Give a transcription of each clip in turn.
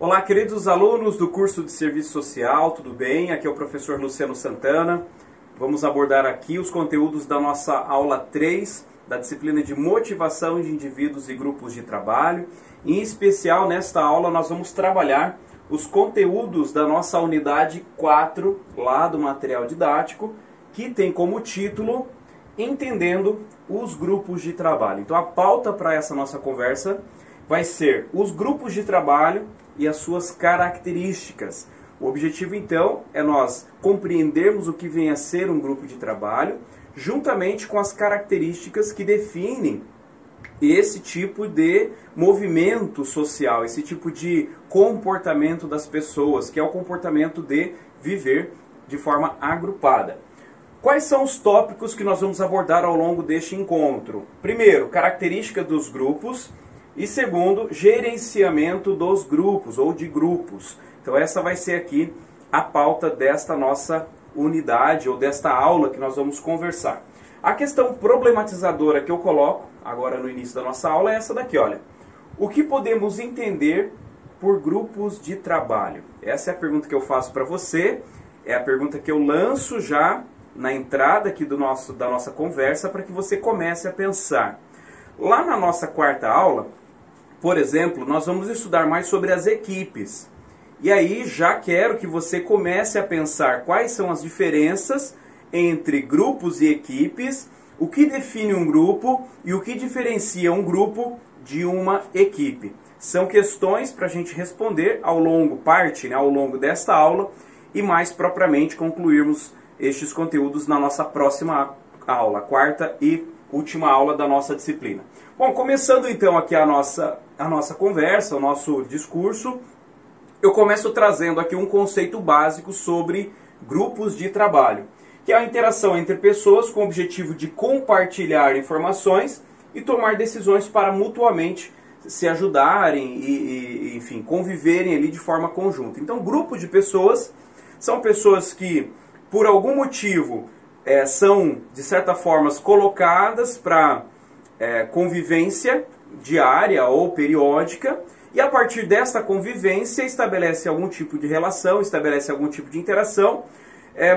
Olá, queridos alunos do curso de Serviço Social, tudo bem? Aqui é o professor Luciano Santana. Vamos abordar aqui os conteúdos da nossa aula 3, da disciplina de motivação de indivíduos e grupos de trabalho. Em especial, nesta aula, nós vamos trabalhar os conteúdos da nossa unidade 4, lá do material didático, que tem como título Entendendo os Grupos de Trabalho. Então, a pauta para essa nossa conversa vai ser os grupos de trabalho e as suas características. O objetivo, então, é nós compreendermos o que vem a ser um grupo de trabalho, juntamente com as características que definem esse tipo de movimento social, esse tipo de comportamento das pessoas, que é o comportamento de viver de forma agrupada. Quais são os tópicos que nós vamos abordar ao longo deste encontro? Primeiro, características dos grupos. E segundo, gerenciamento dos grupos ou de grupos. Então essa vai ser aqui a pauta desta nossa unidade ou desta aula que nós vamos conversar. A questão problematizadora que eu coloco agora no início da nossa aula é essa daqui, olha. O que podemos entender por grupos de trabalho? Essa é a pergunta que eu faço para você, é a pergunta que eu lanço já na entrada aqui da nossa conversa para que você comece a pensar. Lá na nossa quarta aula, por exemplo, nós vamos estudar mais sobre as equipes. E aí já quero que você comece a pensar quais são as diferenças entre grupos e equipes, o que define um grupo e o que diferencia um grupo de uma equipe. São questões para a gente responder ao longo desta aula e mais propriamente concluirmos estes conteúdos na nossa próxima aula, quarta e última aula da nossa disciplina. Bom, começando então aqui a nossa conversa, o nosso discurso, eu começo trazendo aqui um conceito básico sobre grupos de trabalho, que é a interação entre pessoas com o objetivo de compartilhar informações e tomar decisões para mutuamente se ajudarem e enfim, conviverem ali de forma conjunta. Então, grupo de pessoas são pessoas que, por algum motivo, são, de certa forma, colocadas para convivência diária ou periódica, e a partir desta convivência estabelece algum tipo de relação, estabelece algum tipo de interação,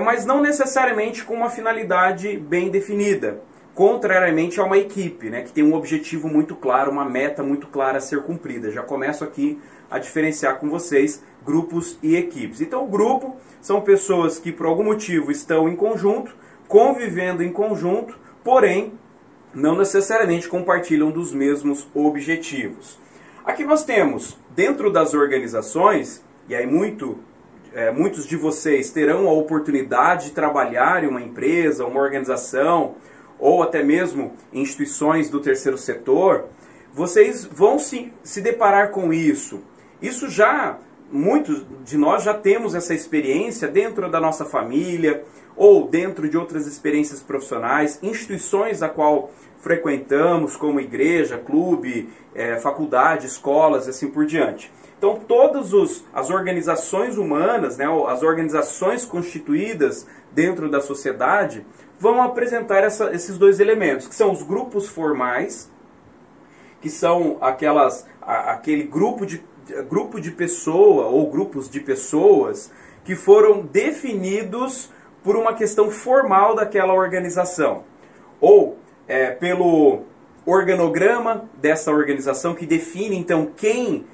mas não necessariamente com uma finalidade bem definida, contrariamente a uma equipe, né, que tem um objetivo muito claro, uma meta muito clara a ser cumprida. Já começo aqui a diferenciar com vocês grupos e equipes. Então, o grupo são pessoas que por algum motivo estão em conjunto, convivendo em conjunto, porém não necessariamente compartilham dos mesmos objetivos. Aqui nós temos, dentro das organizações, e aí muitos de vocês terão a oportunidade de trabalhar em uma empresa, uma organização, ou até mesmo em instituições do terceiro setor, vocês vão se deparar com isso. Isso já, muitos de nós já temos essa experiência dentro da nossa família, ou dentro de outras experiências profissionais, instituições a qual frequentamos, como igreja, clube, faculdade, escolas, assim por diante. Então, todas as organizações humanas, né, as organizações constituídas dentro da sociedade, vão apresentar esses dois elementos, que são os grupos formais, que são aquele grupo de pessoa ou grupos de pessoas que foram definidos por uma questão formal daquela organização, ou pelo organograma dessa organização, que define então quem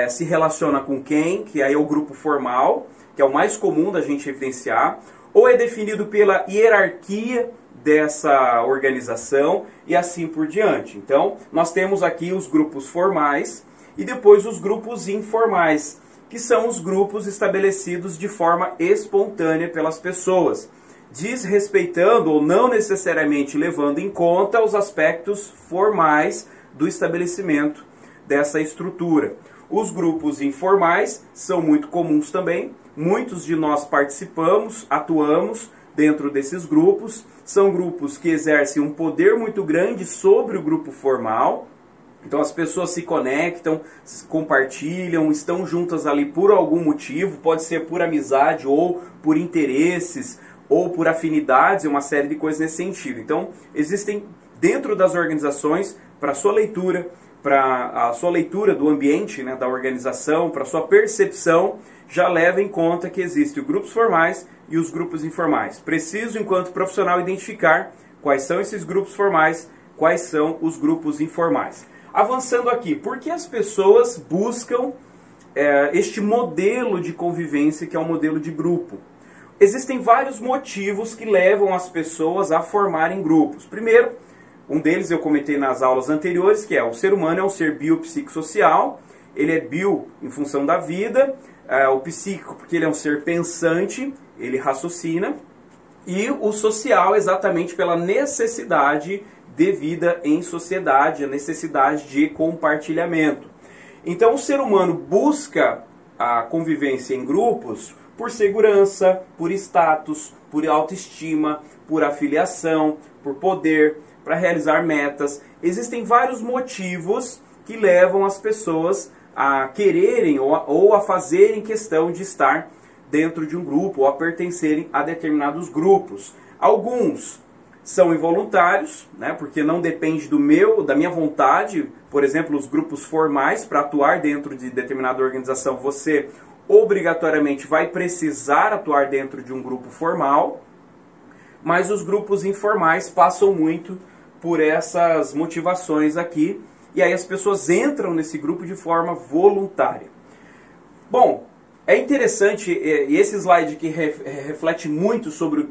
se relaciona com quem, que aí é o grupo formal, que é o mais comum da gente evidenciar, ou é definido pela hierarquia dessa organização e assim por diante. Então, nós temos aqui os grupos formais e depois os grupos informais, que são os grupos estabelecidos de forma espontânea pelas pessoas, desrespeitando ou não necessariamente levando em conta os aspectos formais do estabelecimento dessa estrutura. Os grupos informais são muito comuns também, muitos de nós participamos, atuamos dentro desses grupos, são grupos que exercem um poder muito grande sobre o grupo formal. Então as pessoas se conectam, compartilham, estão juntas ali por algum motivo, pode ser por amizade ou por interesses ou por afinidades, uma série de coisas nesse sentido. Então existem dentro das organizações, para sua leitura, para a sua leitura do ambiente, né, da organização, para a sua percepção, já leva em conta que existem os grupos formais e os grupos informais. Preciso, enquanto profissional, identificar quais são esses grupos formais, quais são os grupos informais. Avançando aqui, por que as pessoas buscam este modelo de convivência que é um modelo de grupo? Existem vários motivos que levam as pessoas a formarem grupos. Primeiro, um deles eu comentei nas aulas anteriores, que é o ser humano é um ser biopsicossocial. Ele é bio em função da vida, o psíquico porque ele é um ser pensante, ele raciocina, e o social exatamente pela necessidade de vida em sociedade, a necessidade de compartilhamento. Então o ser humano busca a convivência em grupos por segurança, por status, por autoestima, por afiliação, por poder, para realizar metas. Existem vários motivos que levam as pessoas a quererem ou a fazerem questão de estar dentro de um grupo ou a pertencerem a determinados grupos. Alguns são involuntários, né, porque não depende da minha vontade. Por exemplo, os grupos formais, para atuar dentro de determinada organização, você obrigatoriamente vai precisar atuar dentro de um grupo formal, mas os grupos informais passam muito por essas motivações aqui, e aí as pessoas entram nesse grupo de forma voluntária. Bom, é interessante, e esse slide que reflete muito sobre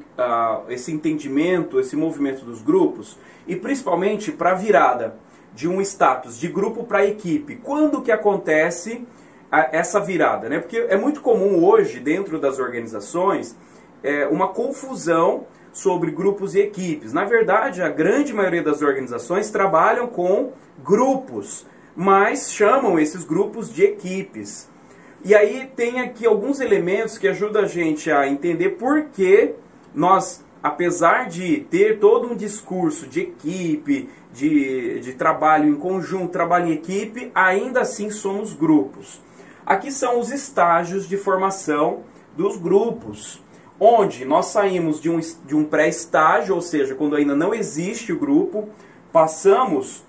esse entendimento, esse movimento dos grupos, e principalmente para a virada de um status de grupo para equipe. Quando que acontece essa virada, né? Porque é muito comum hoje, dentro das organizações, uma confusão sobre grupos e equipes. Na verdade, a grande maioria das organizações trabalham com grupos, mas chamam esses grupos de equipes. E aí tem aqui alguns elementos que ajudam a gente a entender por que nós, apesar de ter todo um discurso de equipe, de trabalho em conjunto, trabalho em equipe, ainda assim somos grupos. Aqui são os estágios de formação dos grupos, onde nós saímos de um pré-estágio, ou seja, quando ainda não existe o grupo, passamos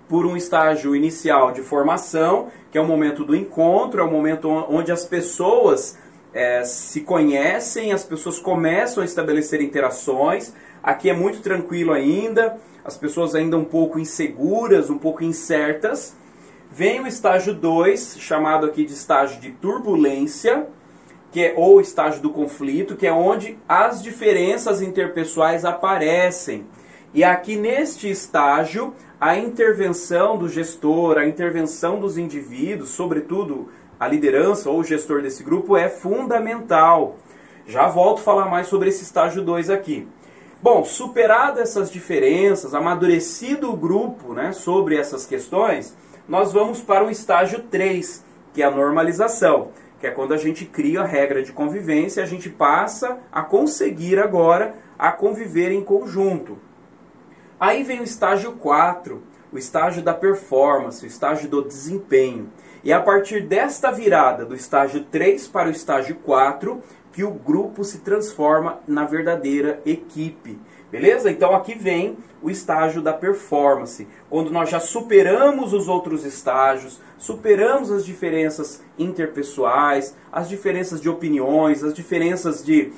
por um estágio inicial de formação, que é o momento do encontro, é o momento onde as pessoas se conhecem, as pessoas começam a estabelecer interações. Aqui é muito tranquilo ainda, as pessoas ainda um pouco inseguras, um pouco incertas. Vem o estágio 2, chamado aqui de estágio de turbulência, ou estágio do conflito, que é onde as diferenças interpessoais aparecem. E aqui neste estágio, a intervenção do gestor, a intervenção dos indivíduos, sobretudo a liderança ou o gestor desse grupo, é fundamental. Já volto a falar mais sobre esse estágio 2 aqui. Bom, superado essas diferenças, amadurecido o grupo, né, sobre essas questões, nós vamos para o estágio 3, que é a normalização, que é quando a gente cria a regra de convivência e a gente passa a conseguir agora a conviver em conjunto. Aí vem o estágio 4, o estágio da performance, o estágio do desempenho. E a partir desta virada do estágio 3 para o estágio 4, que o grupo se transforma na verdadeira equipe. Beleza? Então aqui vem o estágio da performance, quando nós já superamos os outros estágios, superamos as diferenças interpessoais, as diferenças de opiniões, as diferenças de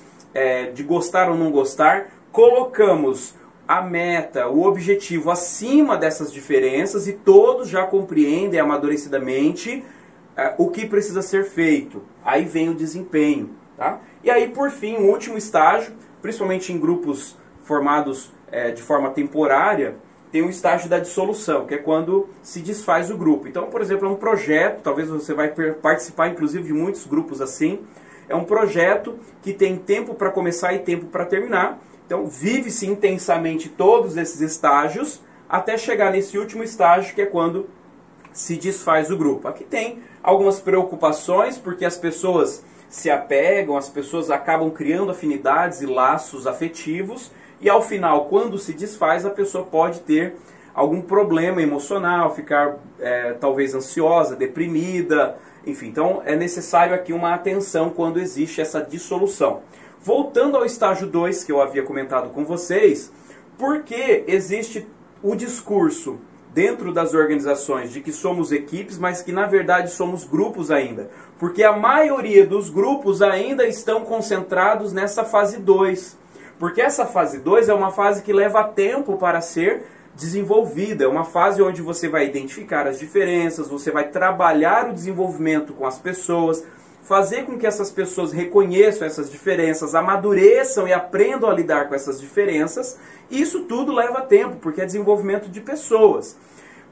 gostar ou não gostar, colocamos a meta, o objetivo acima dessas diferenças e todos já compreendem amadurecidamente o que precisa ser feito. Aí vem o desempenho. Tá? E aí, por fim, o último estágio, principalmente em grupos formados de forma temporária, tem o estágio da dissolução, que é quando se desfaz o grupo. Então, por exemplo, é um projeto, talvez você vai participar inclusive de muitos grupos assim, é um projeto que tem tempo para começar e tempo para terminar. Então, vive-se intensamente todos esses estágios, até chegar nesse último estágio, que é quando se desfaz o grupo. Aqui tem algumas preocupações, porque as pessoas se apegam, as pessoas acabam criando afinidades e laços afetivos, e ao final, quando se desfaz, a pessoa pode ter algum problema emocional, ficar talvez ansiosa, deprimida, enfim. Então é necessário aqui uma atenção quando existe essa dissolução. Voltando ao estágio 2, que eu havia comentado com vocês, porque existe o discurso dentro das organizações de que somos equipes, mas que na verdade somos grupos ainda. Porque a maioria dos grupos ainda estão concentrados nessa fase 2. Porque essa fase 2 é uma fase que leva tempo para ser desenvolvida. É uma fase onde você vai identificar as diferenças, você vai trabalhar o desenvolvimento com as pessoas, fazer com que essas pessoas reconheçam essas diferenças, amadureçam e aprendam a lidar com essas diferenças. Isso tudo leva tempo, porque é desenvolvimento de pessoas.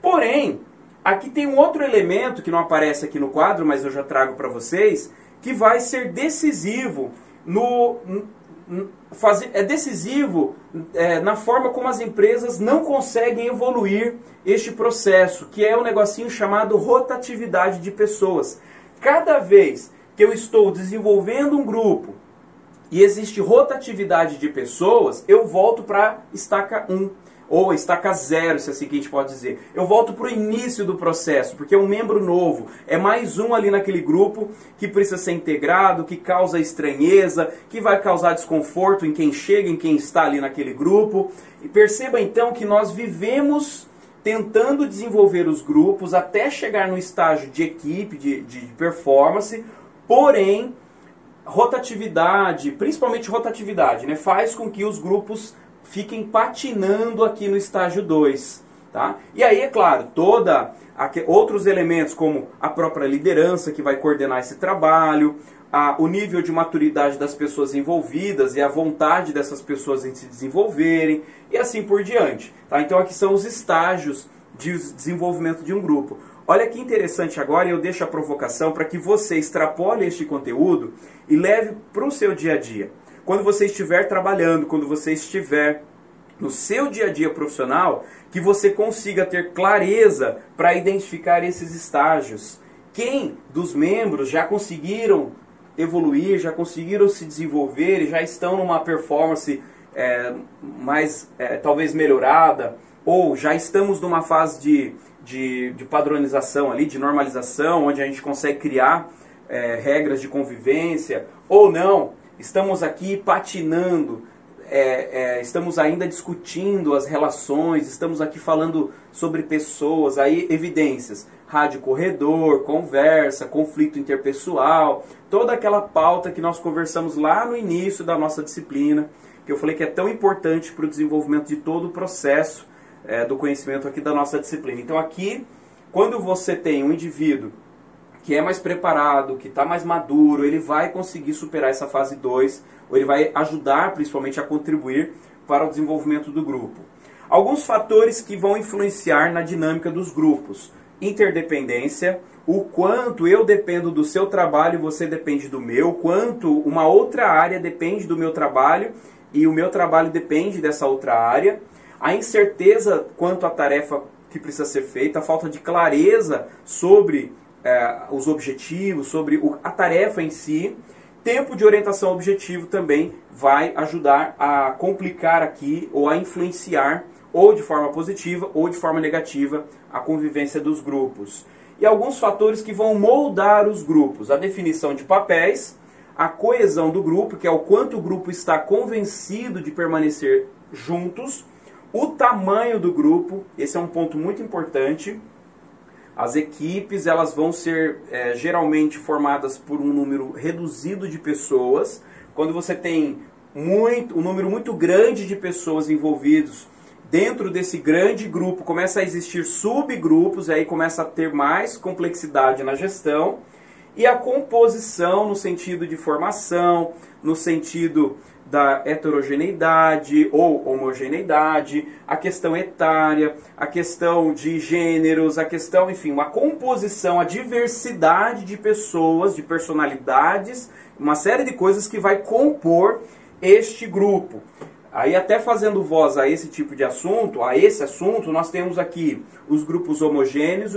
Porém, aqui tem um outro elemento que não aparece aqui no quadro, mas eu já trago para vocês, que vai ser decisivo na forma como as empresas não conseguem evoluir este processo, que é um negocinho chamado rotatividade de pessoas. Cada vez que eu estou desenvolvendo um grupo e existe rotatividade de pessoas, eu volto para a estaca 1, ou estaca 0, se assim que a gente pode dizer. Eu volto para o início do processo, porque é um membro novo, é mais um ali naquele grupo que precisa ser integrado, que causa estranheza, que vai causar desconforto em quem chega, em quem está ali naquele grupo. E perceba então que nós vivemos tentando desenvolver os grupos até chegar no estágio de equipe, de performance, porém, rotatividade, principalmente rotatividade, né, faz com que os grupos fiquem patinando aqui no estágio 2. Tá? E aí, é claro, outros elementos como a própria liderança que vai coordenar esse trabalho, o nível de maturidade das pessoas envolvidas e a vontade dessas pessoas em se desenvolverem e assim por diante. Tá? Então aqui são os estágios de desenvolvimento de um grupo. Olha que interessante agora, eu deixo a provocação para que você extrapole este conteúdo e leve para o seu dia a dia. Quando você estiver trabalhando, quando você estiver no seu dia a dia profissional, que você consiga ter clareza para identificar esses estágios. Quem dos membros já conseguiram evoluir, já conseguiram se desenvolver e já estão numa performance mais talvez melhorada, ou já estamos numa fase de padronização ali, de normalização, onde a gente consegue criar regras de convivência, ou não, estamos aqui patinando, estamos ainda discutindo as relações, estamos aqui falando sobre pessoas, aí evidências, rádio corredor, conversa, conflito interpessoal, toda aquela pauta que nós conversamos lá no início da nossa disciplina, que eu falei que é tão importante para o desenvolvimento de todo o processo do conhecimento aqui da nossa disciplina. Então aqui, quando você tem um indivíduo que é mais preparado, que está mais maduro, ele vai conseguir superar essa fase 2, ou ele vai ajudar principalmente a contribuir para o desenvolvimento do grupo. Alguns fatores que vão influenciar na dinâmica dos grupos. Interdependência, o quanto eu dependo do seu trabalho e você depende do meu, quanto uma outra área depende do meu trabalho e o meu trabalho depende dessa outra área. A incerteza quanto à tarefa que precisa ser feita, a falta de clareza sobre os objetivos, sobre a tarefa em si. Tempo de orientação ao objetivo também vai ajudar a complicar aqui ou a influenciar ou de forma positiva ou de forma negativa a convivência dos grupos. E alguns fatores que vão moldar os grupos: a definição de papéis, a coesão do grupo, que é o quanto o grupo está convencido de permanecer juntos, o tamanho do grupo, esse é um ponto muito importante. As equipes elas vão ser geralmente formadas por um número reduzido de pessoas. Quando você tem um número muito grande de pessoas envolvidas, dentro desse grande grupo começa a existir subgrupos, aí começa a ter mais complexidade na gestão. E a composição no sentido de formação, no sentido da heterogeneidade ou homogeneidade, a questão etária, a questão de gêneros, a questão, enfim, a composição, a diversidade de pessoas, de personalidades, uma série de coisas que vai compor este grupo. Aí até fazendo voz a esse tipo de assunto, nós temos aqui os grupos homogêneos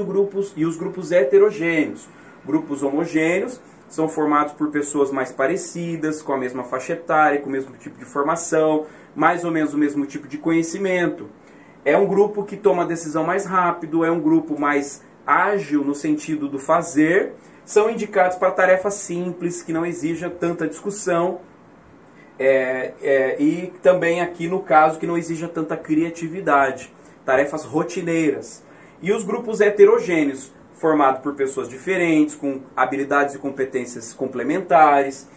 e os grupos heterogêneos. Grupos homogêneos são formados por pessoas mais parecidas, com a mesma faixa etária, com o mesmo tipo de formação, mais ou menos o mesmo tipo de conhecimento. É um grupo que toma decisão mais rápido, é um grupo mais ágil no sentido do fazer, são indicados para tarefas simples, que não exijam tanta discussão, e também aqui no caso que não exija tanta criatividade, tarefas rotineiras. E os grupos heterogêneos, formados por pessoas diferentes, com habilidades e competências complementares.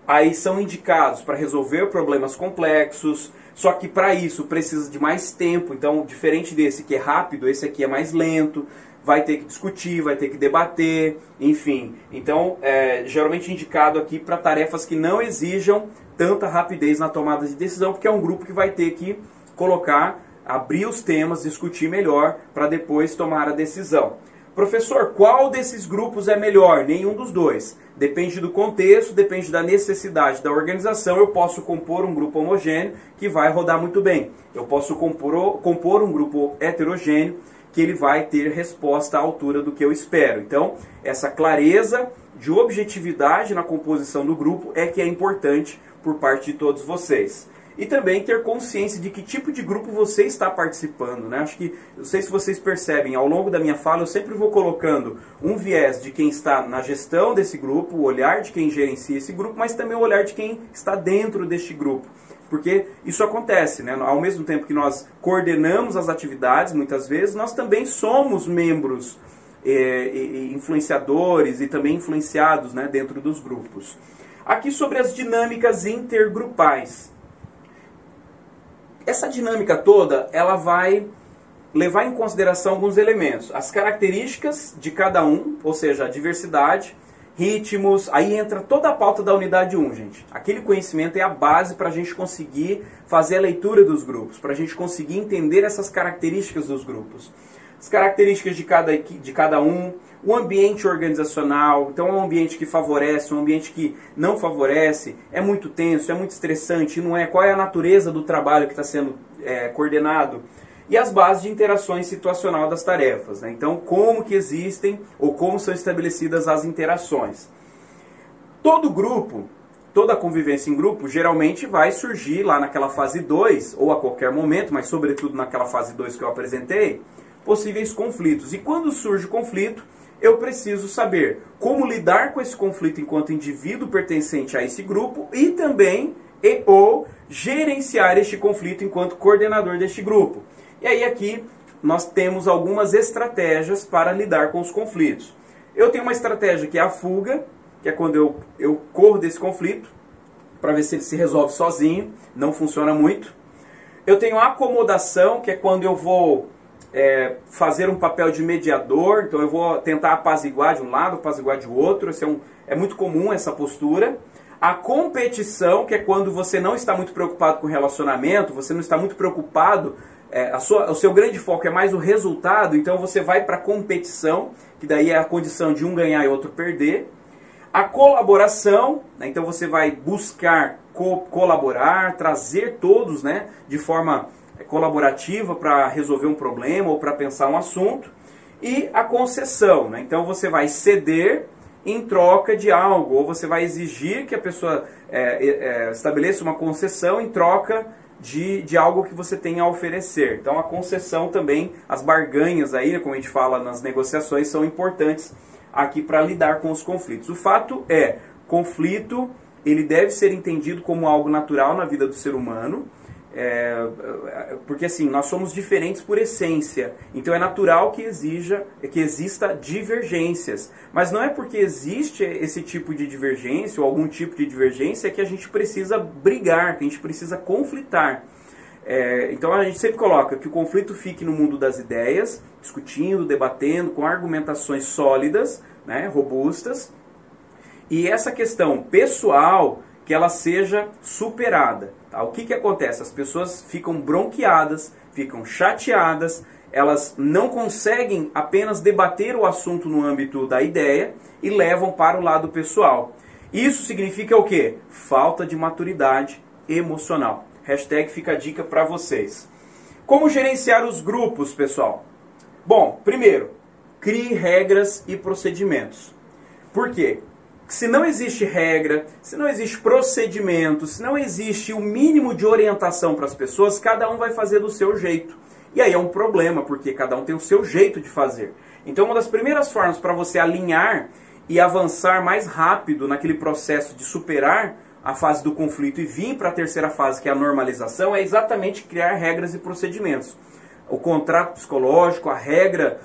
Aí são indicados para resolver problemas complexos, só que para isso precisa de mais tempo. Então, diferente desse que é rápido, esse aqui é mais lento, vai ter que discutir, vai ter que debater, enfim. Então, geralmente indicado aqui para tarefas que não exijam tanta rapidez na tomada de decisão, porque é um grupo que vai ter que abrir os temas, discutir melhor para depois tomar a decisão. Professor, qual desses grupos é melhor? Nenhum dos dois. Depende do contexto, depende da necessidade da organização. Eu posso compor um grupo homogêneo que vai rodar muito bem. Eu posso compor um grupo heterogêneo que ele vai ter resposta à altura do que eu espero. Então, essa clareza de objetividade na composição do grupo é que é importante por parte de todos vocês. E também ter consciência de que tipo de grupo você está participando, né? Acho que, não sei se vocês percebem, ao longo da minha fala eu sempre vou colocando um viés de quem está na gestão desse grupo, o olhar de quem gerencia esse grupo, mas também o olhar de quem está dentro deste grupo. Porque isso acontece, né? Ao mesmo tempo que nós coordenamos as atividades, muitas vezes, nós também somos membros influenciadores e também influenciados, né, dentro dos grupos. Aqui sobre as dinâmicas intergrupais. Essa dinâmica toda, ela vai levar em consideração alguns elementos. As características de cada um, ou seja, a diversidade, ritmos, aí entra toda a pauta da unidade 1, gente. Aquele conhecimento é a base para a gente conseguir fazer a leitura dos grupos, para a gente conseguir entender essas características dos grupos. As características de cada um, o ambiente organizacional, então é um ambiente que favorece, um ambiente que não favorece, é muito tenso, é muito estressante, não é? Qual é a natureza do trabalho que está sendo coordenado? E as bases de interações situacional das tarefas, né? Então, como que existem ou como são estabelecidas as interações. Todo grupo, toda convivência em grupo, geralmente vai surgir lá naquela fase 2, ou a qualquer momento, mas sobretudo naquela fase 2 que eu apresentei, possíveis conflitos. E quando surge o conflito, eu preciso saber como lidar com esse conflito enquanto indivíduo pertencente a esse grupo e também ou gerenciar este conflito enquanto coordenador deste grupo. E aí aqui nós temos algumas estratégias para lidar com os conflitos. Eu tenho uma estratégia que é a fuga, que é quando eu corro desse conflito, para ver se ele se resolve sozinho, não funciona muito. Eu tenho a acomodação, que é quando eu vou fazer um papel de mediador, então eu vou tentar apaziguar de um lado, apaziguar de outro, é muito comum essa postura. A competição, que é quando você não está muito preocupado com o relacionamento, você não está muito preocupado, o seu grande foco é mais o resultado, então você vai para a competição, que daí é a condição de um ganhar e outro perder. A colaboração, né, então você vai buscar colaborar, trazer todos, né, de forma colaborativa para resolver um problema ou para pensar um assunto. E a concessão, né? Então você vai ceder em troca de algo, ou você vai exigir que a pessoa estabeleça uma concessão em troca de algo que você tem a oferecer. Então a concessão também, as barganhas aí, como a gente fala nas negociações, são importantes aqui para lidar com os conflitos. O fato é, conflito ele deve ser entendido como algo natural na vida do ser humano, porque assim, nós somos diferentes por essência, então é natural que exista divergências, mas não é porque existe esse tipo de divergência ou algum tipo de divergência que a gente precisa brigar, que a gente precisa conflitar. Então a gente sempre coloca que o conflito fique no mundo das ideias, discutindo, debatendo, com argumentações sólidas, né, robustas, e essa questão pessoal que ela seja superada. Tá? O que acontece? As pessoas ficam bronqueadas, ficam chateadas, elas não conseguem apenas debater o assunto no âmbito da ideia e levam para o lado pessoal. Isso significa o quê? Falta de maturidade emocional. Hashtag fica a dica para vocês. Como gerenciar os grupos, pessoal? Bom, primeiro, crie regras e procedimentos. Por quê? Se não existe regra, se não existe procedimento, se não existe o mínimo de orientação para as pessoas, cada um vai fazer do seu jeito. E aí é um problema, porque cada um tem o seu jeito de fazer. Então uma das primeiras formas para você alinhar e avançar mais rápido naquele processo de superar a fase do conflito e vir para a terceira fase, que é a normalização, é exatamente criar regras e procedimentos. o contrato psicológico, a regra,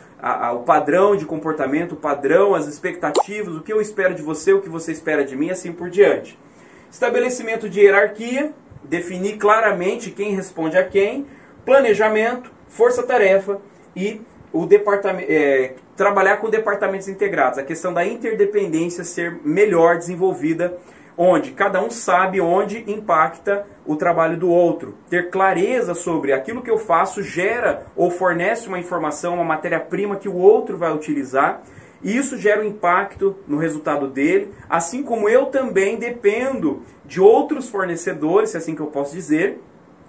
o padrão de comportamento, o padrão, as expectativas, o que eu espero de você, o que você espera de mim, assim por diante. Estabelecimento de hierarquia, definir claramente quem responde a quem, planejamento, força-tarefa e o departamento, trabalhar com departamentos integrados. A questão da interdependência ser melhor desenvolvida, onde cada um sabe onde impacta o trabalho do outro. Ter clareza sobre aquilo que eu faço gera ou fornece uma informação, uma matéria-prima que o outro vai utilizar. E isso gera um impacto no resultado dele, assim como eu também dependo de outros fornecedores, se é assim que eu posso dizer,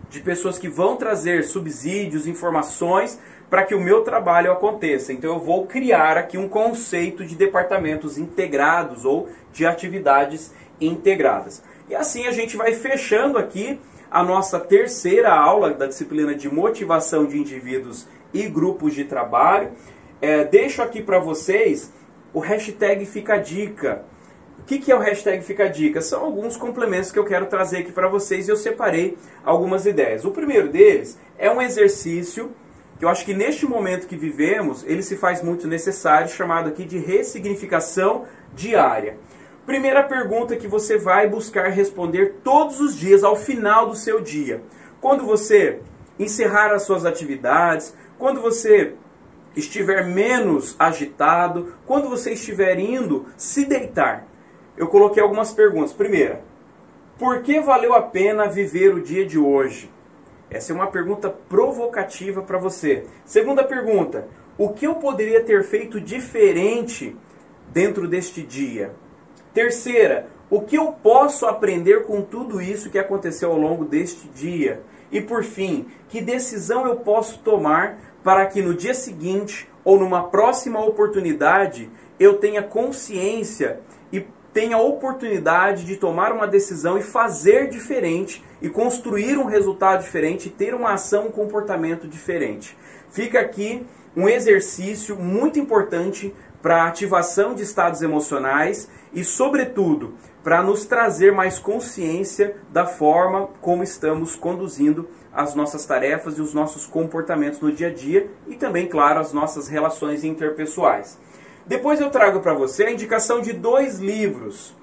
de pessoas que vão trazer subsídios, informações para que o meu trabalho aconteça. Então eu vou criar aqui um conceito de departamentos integrados ou de atividades integradas. E assim a gente vai fechando aqui a nossa terceira aula da disciplina de motivação de indivíduos e grupos de trabalho. Deixo aqui para vocês o hashtag Fica a Dica. O que é o hashtag Fica a Dica? São alguns complementos que eu quero trazer aqui para vocês e eu separei algumas ideias. O primeiro deles é um exercício que eu acho que neste momento que vivemos, ele se faz muito necessário, chamado aqui de ressignificação diária. Primeira pergunta que você vai buscar responder todos os dias, ao final do seu dia. Quando você encerrar as suas atividades, quando você estiver menos agitado, quando você estiver indo se deitar. Eu coloquei algumas perguntas. Primeira, por que valeu a pena viver o dia de hoje? Essa é uma pergunta provocativa para você. Segunda pergunta, o que eu poderia ter feito diferente dentro deste dia? Terceira, o que eu posso aprender com tudo isso que aconteceu ao longo deste dia? E por fim, que decisão eu posso tomar para que no dia seguinte ou numa próxima oportunidade eu tenha consciência e tenha a oportunidade de tomar uma decisão e fazer diferente e construir um resultado diferente, ter uma ação, um comportamento diferente. Fica aqui um exercício muito importante para a ativação de estados emocionais e, sobretudo, para nos trazer mais consciência da forma como estamos conduzindo as nossas tarefas e os nossos comportamentos no dia a dia e também, claro, as nossas relações interpessoais. Depois eu trago para você a indicação de 2 livros.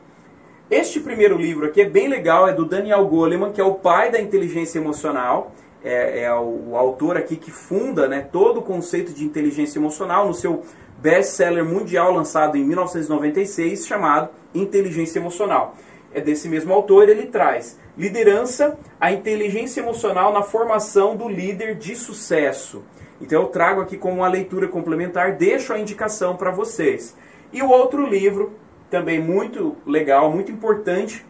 Este primeiro livro aqui é bem legal, é do Daniel Goleman, que é o pai da inteligência emocional, é o autor aqui que funda, né, todo o conceito de inteligência emocional no seu best-seller mundial lançado em 1996, chamado Inteligência Emocional. É desse mesmo autor, ele traz liderança, a inteligência emocional na formação do líder de sucesso. Então eu trago aqui como uma leitura complementar, deixo a indicação para vocês. E o outro livro, também muito legal, muito importante,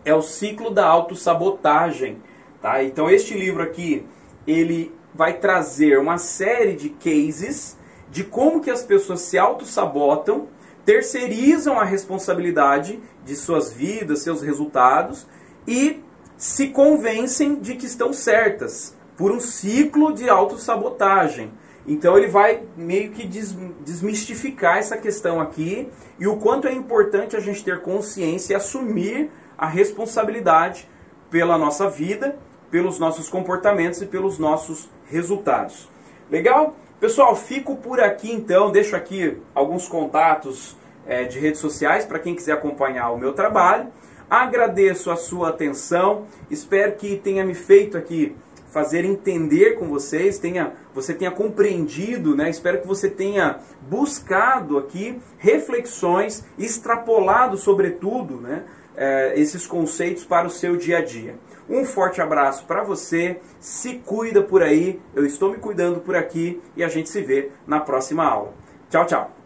é o Ciclo da Autossabotagem. Tá? Então este livro aqui, ele vai trazer uma série de cases de como que as pessoas se autossabotam, terceirizam a responsabilidade de suas vidas, seus resultados e se convencem de que estão certas por um ciclo de autossabotagem. Então ele vai meio que desmistificar essa questão aqui e o quanto é importante a gente ter consciência e assumir a responsabilidade pela nossa vida, pelos nossos comportamentos e pelos nossos resultados. Legal? Pessoal, fico por aqui então, deixo aqui alguns contatos de redes sociais para quem quiser acompanhar o meu trabalho. Agradeço a sua atenção, espero que tenha me feito aqui fazer entender com vocês, você tenha compreendido, né? Espero que você tenha buscado aqui reflexões, extrapolado sobretudo, né, esses conceitos para o seu dia a dia. Um forte abraço para você, se cuida por aí, eu estou me cuidando por aqui e a gente se vê na próxima aula. Tchau, tchau!